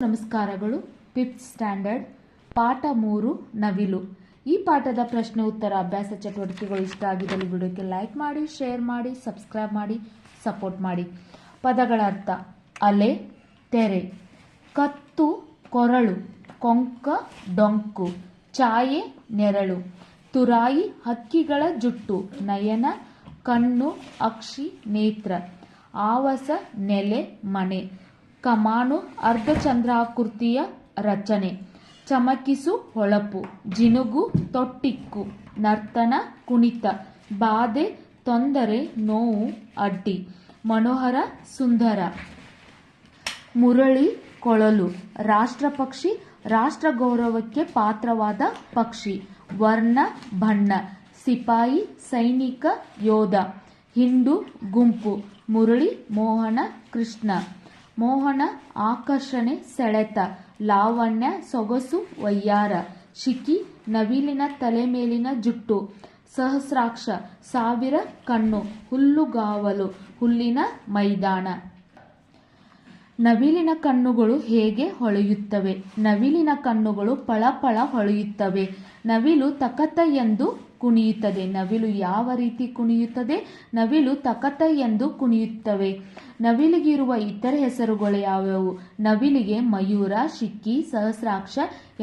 ನಮಸ್ಕಾರಗಳು. 5th standard ಪಾಠ 3 ನವಿಲು. ಈ ಪಾಠದ ಪ್ರಶ್ನೆ ಉತ್ತರ ಅಭ್ಯಾಸ ಚಟುವಟಿಕೆಗಳು ಇಷ್ಟ ಆಗಿದ್ದಲ್ಲಿ ವಿಡಿಯೋಕ್ಕೆ ಲೈಕ್ ಮಾಡಿ, ಶೇರ್ ಮಾಡಿ, ಸಬ್ಸ್ಕ್ರೈಬ್ ಮಾಡಿ, ಸಪೋರ್ಟ್ ಮಾಡಿ. ಪದಗಳ ಅರ್ಥ: ಅಲೆ, ತೆರೆ, ಕತ್ತು, ಕೊರಳು, ಕೊಂಕ, ಡೊಂಕು, ಛಾಯೆ, ನೆರಳು, ತುರಾಯಿ, ಹಕ್ಕಿಗಳ ಜುಟ್ಟು, ನಯನ, ಕಣ್ಣು, ಅಕ್ಷಿ, ನೇತ್ರ, ಆವಸ, ನೆಲೆ, ಮನೆ, ಕಮಾನು, ಅರ್ಧಚಂದ್ರಾಕೃತಿಯ ರಚನೆ, ಚಮಕಿಸು, ಹೊಳಪು, ಜಿನುಗು, ತೊಟ್ಟಿಕ್ಕು, ನರ್ತನ, ಕುಣಿತ, ಬಾಧೆ, ತೊಂದರೆ, ನೋವು, ಅಡ್ಡಿ, ಮನೋಹರ, ಸುಂದರ, ಮುರಳಿ, ಕೊಳಲು, ರಾಷ್ಟ್ರಪಕ್ಷಿ, ರಾಷ್ಟ್ರ ಗೌರವಕ್ಕೆ ಪಾತ್ರವಾದ ಪಕ್ಷಿ, ವರ್ಣ, ಬಣ್ಣ, ಸಿಪಾಯಿ, ಸೈನಿಕ, ಯೋಧ, ಹಿಂಡು, ಗುಂಪು, ಮುರಳಿ, ಮೋಹನ, ಕೃಷ್ಣ, ಮೋಹನ, ಆಕರ್ಷಣೆ, ಸೆಳೆತ, ಲಾವಣ್ಯ, ಸೊಗಸು, ವಯ್ಯಾರ, ಶಿಖಿ, ನವಿಲಿನ ತಲೆ ಮೇಲಿನ ಜುಟ್ಟು, ಸಹಸ್ರಾಕ್ಷ, ಸಾವಿರ, ಕಣ್ಣು, ಹುಲ್ಲುಗಾವಲು, ಹುಲ್ಲಿನ ಮೈದಾನ. ನವಿಲಿನ ಕಣ್ಣುಗಳು ಹೇಗೆ ಹೊಳೆಯುತ್ತವೆ? ನವಿಲಿನ ಕಣ್ಣುಗಳು ಪಳಪಳ ಹೊಳೆಯುತ್ತವೆ. ನವಿಲು ತಕತ ಎಂದು ಕುಣಿಯುತ್ತದೆ. ನವಿಲು ಯಾವ ರೀತಿ ಕುಣಿಯುತ್ತದೆ? ನವಿಲು ತಕತ ಎಂದು ಕುಣಿಯುತ್ತವೆ. ನವಿಲಿಗಿರುವ ಇತರ ಹೆಸರುಗಳು ಯಾವುವು? ನವಿಲಿಗೆ ಮಯೂರ, ಶಿಖಿ, ಸಹಸ್ರಾಕ್ಷ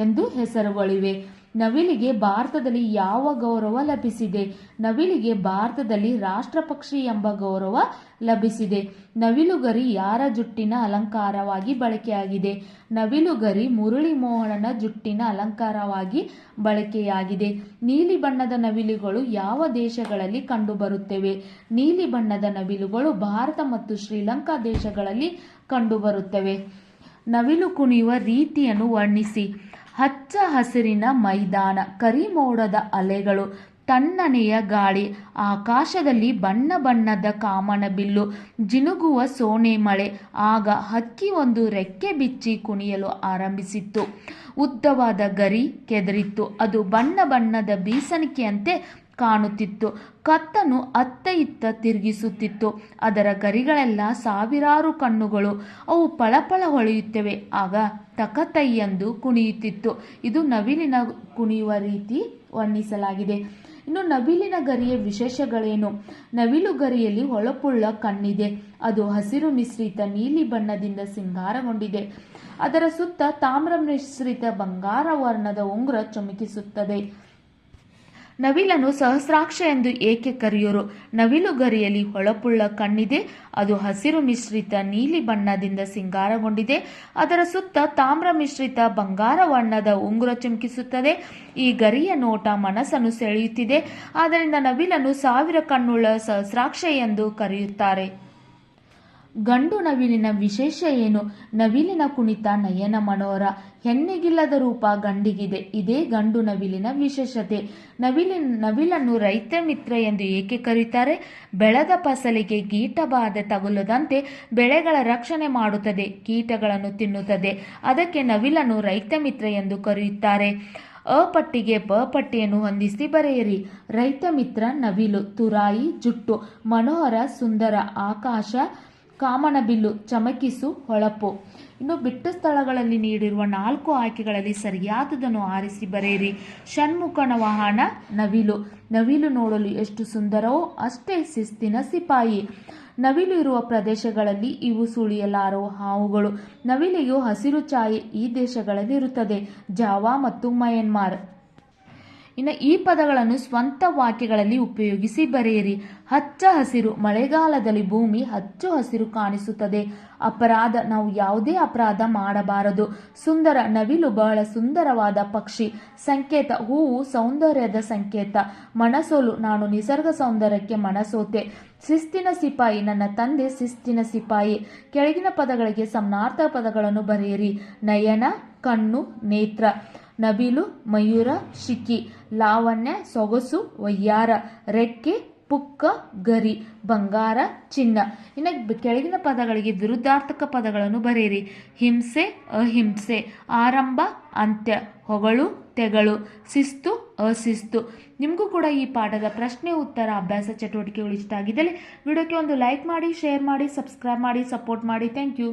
ಎಂದು ಹೆಸರುಗಳಿವೆ. ನವಿಲಿಗೆ ಭಾರತದಲ್ಲಿ ಯಾವ ಗೌರವ ಲಭಿಸಿದೆ? ನವಿಲಿಗೆ ಭಾರತದಲ್ಲಿ ರಾಷ್ಟ್ರಪಕ್ಷಿ ಎಂಬ ಗೌರವ ಲಭಿಸಿದೆ. ನವಿಲುಗರಿ ಯಾರ ಜುಟ್ಟಿನ ಅಲಂಕಾರವಾಗಿ ಬಳಕೆಯಾಗಿದೆ? ನವಿಲುಗರಿ ಮುರಳಿ ಮೋಹನನ ಜುಟ್ಟಿನ ಅಲಂಕಾರವಾಗಿ ಬಳಕೆಯಾಗಿದೆ. ನೀಲಿ ಬಣ್ಣದ ನವಿಲುಗಳು ಯಾವ ದೇಶಗಳಲ್ಲಿ ಕಂಡುಬರುತ್ತವೆ? ನೀಲಿ ಬಣ್ಣದ ನವಿಲುಗಳು ಭಾರತ ಮತ್ತು ಶ್ರೀಲಂಕಾ ದೇಶಗಳಲ್ಲಿ ಕಂಡುಬರುತ್ತವೆ. ನವಿಲು ಕುಣಿಯುವ ರೀತಿಯನ್ನು ವರ್ಣಿಸಿ. ಹಚ್ಚ ಹಸಿರಿನ ಮೈದಾನ, ಕರಿಮೋಡದ ಅಲೆಗಳು, ತಣ್ಣನೆಯ ಗಾಳಿ, ಆಕಾಶದಲ್ಲಿ ಬಣ್ಣ ಬಣ್ಣದ ಕಾಮನಬಿಲ್ಲು, ಜಿನುಗುವ ಸೋನೆ ಮಳೆ. ಆಗ ಹಕ್ಕಿ ಒಂದು ರೆಕ್ಕೆ ಬಿಚ್ಚಿ ಕುಣಿಯಲು ಆರಂಭಿಸಿತ್ತು. ಉದ್ದವಾದ ಗರಿ ಕೆದರಿತ್ತು. ಅದು ಬಣ್ಣ ಬಣ್ಣದ ಬೀಸಣಿಕೆಯಂತೆ ಕಾಣುತ್ತಿತ್ತು. ಕತ್ತನ್ನು ಅತ್ತ ಇತ್ತ ತಿರುಗಿಸುತ್ತಿತ್ತು. ಅದರ ಗರಿಗಳೆಲ್ಲ ಸಾವಿರಾರು ಕಣ್ಣುಗಳು. ಅವು ಪಳಪಳ ಹೊಳೆಯುತ್ತವೆ. ಆಗ ತಕತೈ ಎಂದು ಕುಣಿಯುತ್ತಿತ್ತು. ಇದು ನವಿಲಿನ ಕುಣಿಯುವ ರೀತಿ ವರ್ಣಿಸಲಾಗಿದೆ. ಇನ್ನು ನವಿಲಿನ ಗರಿಯ ವಿಶೇಷಗಳೇನು? ನವಿಲು ಗರಿಯಲ್ಲಿ ಹೊಳಪುಳ್ಳ ಕಣ್ಣಿದೆ. ಅದು ಹಸಿರು ಮಿಶ್ರಿತ ನೀಲಿ ಬಣ್ಣದಿಂದ ಸಿಂಗಾರಗೊಂಡಿದೆ. ಅದರ ಸುತ್ತ ತಾಮ್ರ ಮಿಶ್ರಿತ ಬಂಗಾರ ವರ್ಣದ ಉಂಗುರ ಚಮಕಿಸುತ್ತದೆ. ನವಿಲನ್ನು ಸಹಸ್ರಾಕ್ಷ ಎಂದು ಏಕೆ ಕರೆಯುವರು? ನವಿಲು ಗರಿಯಲ್ಲಿ ಹೊಳಪುಳ್ಳ ಕಣ್ಣಿದೆ. ಅದು ಹಸಿರು ಮಿಶ್ರಿತ ನೀಲಿ ಬಣ್ಣದಿಂದ ಸಿಂಗಾರಗೊಂಡಿದೆ. ಅದರ ಸುತ್ತ ತಾಮ್ರ ಮಿಶ್ರಿತ ಬಂಗಾರ ವರ್ಣದ ಉಂಗುರ ಚಮಕಿಸುತ್ತದೆ. ಈ ಗರಿಯ ನೋಟ ಮನಸ್ಸನ್ನು ಸೆಳೆಯುತ್ತಿದೆ. ಆದ್ದರಿಂದ ನವಿಲನ್ನು ಸಾವಿರ ಕಣ್ಣುಳ್ಳ ಸಹಸ್ರಾಕ್ಷ ಎಂದು ಕರೆಯುತ್ತಾರೆ. ಗಂಡು ನವಿಲಿನ ವಿಶೇಷ ಏನು? ನವಿಲಿನ ಕುಣಿತ ನಯನ ಮನೋಹರ. ಹೆಣ್ಣಿಗಿಲ್ಲದ ರೂಪ ಗಂಡಿಗಿದೆ. ಇದೇ ಗಂಡು ನವಿಲಿನ ವಿಶೇಷತೆ. ನವಿಲನ್ನು ರೈತ ಮಿತ್ರ ಎಂದು ಏಕೆ ಕರೆಯುತ್ತಾರೆ? ಬೆಳೆದ ಫಸಲಿಗೆ ಕೀಟಬಾಧೆ ತಗುಲದಂತೆ ಬೆಳೆಗಳ ರಕ್ಷಣೆ ಮಾಡುತ್ತದೆ. ಕೀಟಗಳನ್ನು ತಿನ್ನುತ್ತದೆ. ಅದಕ್ಕೆ ನವಿಲನ್ನು ರೈತ ಮಿತ್ರ ಎಂದು ಕರೆಯುತ್ತಾರೆ. ಅ ಪಟ್ಟಿಗೆ ಪ ಪಟ್ಟಿಯನ್ನು ಹೊಂದಿಸಿ ಬರೆಯಿರಿ. ರೈತ ಮಿತ್ರ ನವಿಲು, ತುರಾಯಿ ಜುಟ್ಟು, ಮನೋಹರ, ಸುಂದರ, ಆಕಾಶ, ಕಾಮನಬಿಲ್ಲು, ಚಮಕಿಸು, ಹೊಳಪು. ಇನ್ನು ಬಿಟ್ಟ ಸ್ಥಳಗಳಲ್ಲಿ ನೀಡಿರುವ 4 ಆಯ್ಕೆಗಳಲ್ಲಿ ಸರಿಯಾದುದನ್ನು ಆರಿಸಿ ಬರೆಯಿರಿ. ಷಣ್ಮುಖನ ವಾಹನ ನವಿಲು. ನವಿಲು ನೋಡಲು ಎಷ್ಟು ಸುಂದರವೋ ಅಷ್ಟೇ ಶಿಸ್ತಿನ ಸಿಪಾಯಿ. ನವಿಲು ಇರುವ ಪ್ರದೇಶಗಳಲ್ಲಿ ಇವು ಸುಳಿಯಲಾರವು ಹಾವುಗಳು. ನವಿಲಿಗೂ ಹಸಿರು ಛಾಯೆ ಈ ದೇಶಗಳಲ್ಲಿ ಇರುತ್ತದೆ: ಜಾವಾ ಮತ್ತು ಮಯನ್ಮಾರ್. ಇನ್ನು ಈ ಪದಗಳನ್ನು ಸ್ವಂತ ವಾಕ್ಯಗಳಲ್ಲಿ ಉಪಯೋಗಿಸಿ ಬರೆಯಿರಿ. ಹಚ್ಚ ಹಸಿರು, ಮಳೆಗಾಲದಲ್ಲಿ ಭೂಮಿ ಹಚ್ಚು ಹಸಿರು ಕಾಣಿಸುತ್ತದೆ. ಅಪರಾಧ, ನಾವು ಯಾವುದೇ ಅಪರಾಧ ಮಾಡಬಾರದು. ಸುಂದರ, ನವಿಲು ಬಹಳ ಸುಂದರವಾದ ಪಕ್ಷಿ. ಸಂಕೇತ, ಹೂವು ಸೌಂದರ್ಯದ ಸಂಕೇತ. ಮನಸೋಲು, ನಾನು ನಿಸರ್ಗ ಸೌಂದರ್ಯಕ್ಕೆ ಮನಸೋತೆ. ಶಿಸ್ತಿನ ಸಿಪಾಯಿ, ನನ್ನ ತಂದೆ ಶಿಸ್ತಿನ ಸಿಪಾಯಿ. ಕೆಳಗಿನ ಪದಗಳಿಗೆ ಸಮಾನಾರ್ಥಕ ಪದಗಳನ್ನು ಬರೆಯಿರಿ. ನಯನ, ಕಣ್ಣು, ನೇತ್ರ. ನವಿಲು, ಮಯೂರ, ಶಿಖಿ. ಲಾವಣ್ಯ, ಸೊಗಸು, ವಯ್ಯಾರ. ರೆಕ್ಕೆ, ಪುಕ್ಕ, ಗರಿ. ಬಂಗಾರ, ಚಿನ್ನ. ಇನ್ನು ಕೆಳಗಿನ ಪದಗಳಿಗೆ ವಿರುದ್ಧಾರ್ಥಕ ಪದಗಳನ್ನು ಬರೆಯಿರಿ. ಹಿಂಸೆ, ಅಹಿಂಸೆ. ಆರಂಭ, ಅಂತ್ಯ. ಹೊಗಳು, ತೆಗಳು. ಶಿಸ್ತು, ಅಶಿಸ್ತು. ನಿಮಗೂ ಕೂಡ ಈ ಪಾಠದ ಪ್ರಶ್ನೆ ಉತ್ತರ ಅಭ್ಯಾಸ ಚಟುವಟಿಕೆಗಳು ಇಷ್ಟ ಆಗಿದ್ದಲ್ಲಿ ವಿಡಿಯೋಕ್ಕೆ ಒಂದು ಲೈಕ್ ಮಾಡಿ, ಶೇರ್ ಮಾಡಿ, ಸಬ್ಸ್ಕ್ರೈಬ್ ಮಾಡಿ, ಸಪೋರ್ಟ್ ಮಾಡಿ. Thank you.